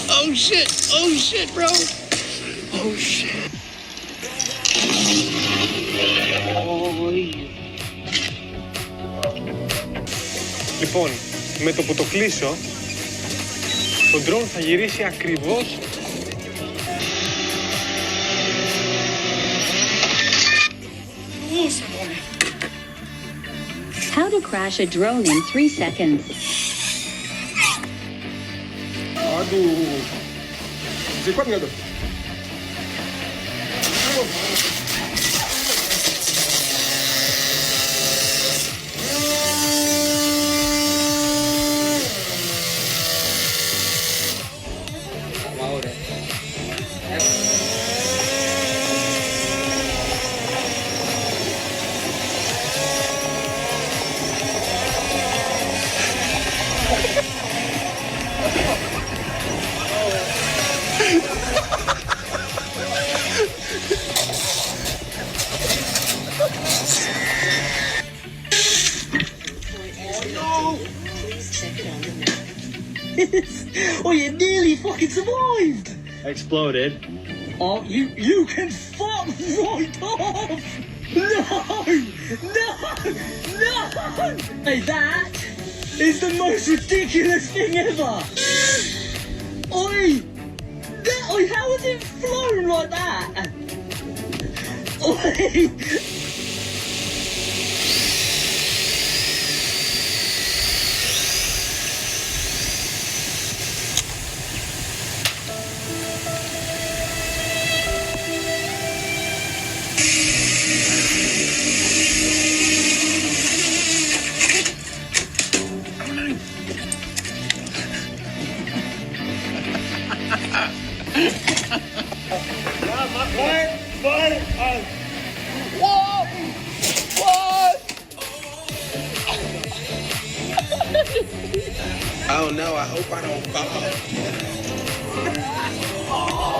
Oh shit! Oh shit, bro! Oh shit! Λοιπόν, με το που το κλείσω, το drone θα γυρίσει ακριβώς. How to crash a drone in 3 seconds. Aduh. Cepat nggak tuh? Mau deh. Oh, you nearly fucking survived! Exploded. Oh, you can fuck right off! No! No! No! Hey, that is the most ridiculous thing ever! Oi! Oi, how has it flown like that? Oi! I don't know. I hope I don't fall.